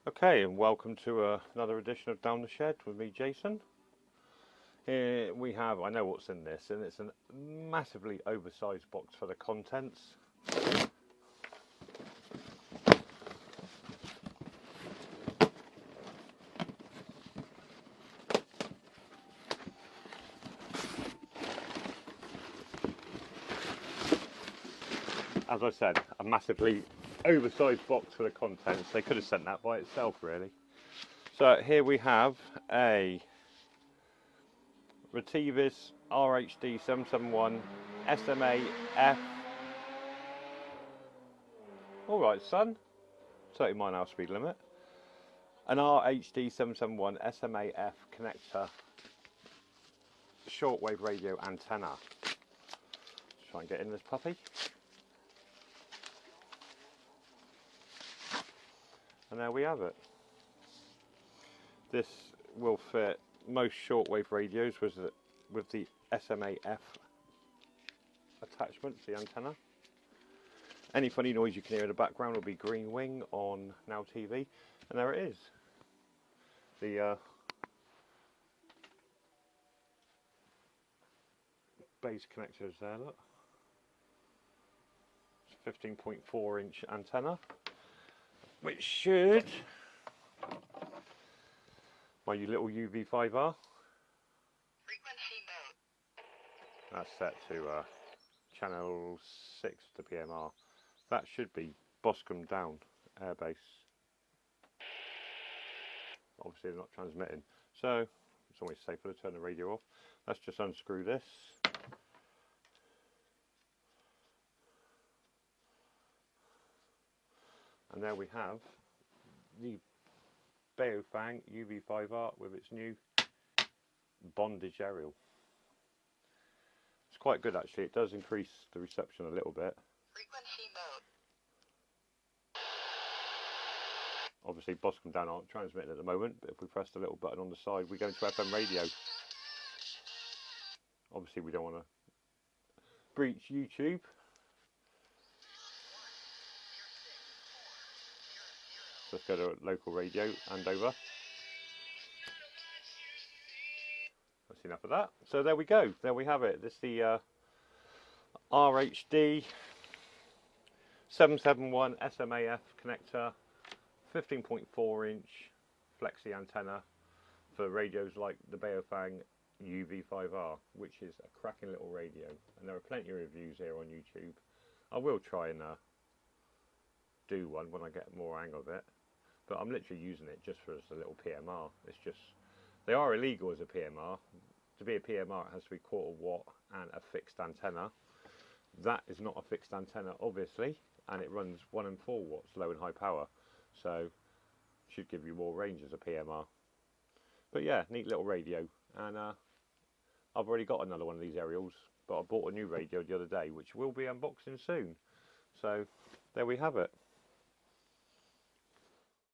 Okay, and welcome to another edition of Down the Shed with me, Jason. Here we have, I know what's in this, and it's a massively oversized box for the contents. As I said, a massively oversized box for the contents. They could have sent that by itself, really. So here we have a Retivis RHD 771 sma-f. Alright, son. 30 mile an hour speed limit. An RHD 771 sma-f connector shortwave radio antenna. Let's try and get in this puppy. And there we have it. This will fit most shortwave radios with the sma-f attachment, the antenna. Any funny noise you can hear in the background will be Green Wing on Now TV. And there it is. The base connector is there, look. It's a 15.4 inch antenna, which should, my little uv-5r, that's set to channel 6 to PMR. That should be Boscombe down airbase. Obviously they're not transmitting, so it's always safer to turn the radio off. Let's just unscrew this. And there we have the Baofeng uv-5r with its new bondage aerial. It's quite good actually, it does increase the reception a little bit. Frequency mode. Obviously Boscombe down aren't transmitting at the moment, but if we press the little button on the side we go into FM radio. Obviously we don't want to breach YouTube. Let's go to local radio, Andover. That's enough of that. So there we go. There we have it. This is the RHD 771 sma-f connector, 15.4 inch flexi antenna for radios like the Baofeng uv-5r, which is a cracking little radio. And there are plenty of reviews here on YouTube. I will try and do one when I get more hang of it. But I'm literally using it just for as a little PMR. It's just, they are illegal as a PMR. To be a PMR it has to be 1/4 watt and a fixed antenna. That is not a fixed antenna obviously, and it runs 1 and 4 watts low and high power. So should give you more range as a PMR. But yeah, neat little radio. And I've already got another one of these aerials, but I bought a new radio the other day which we'll be unboxing soon. So there we have it.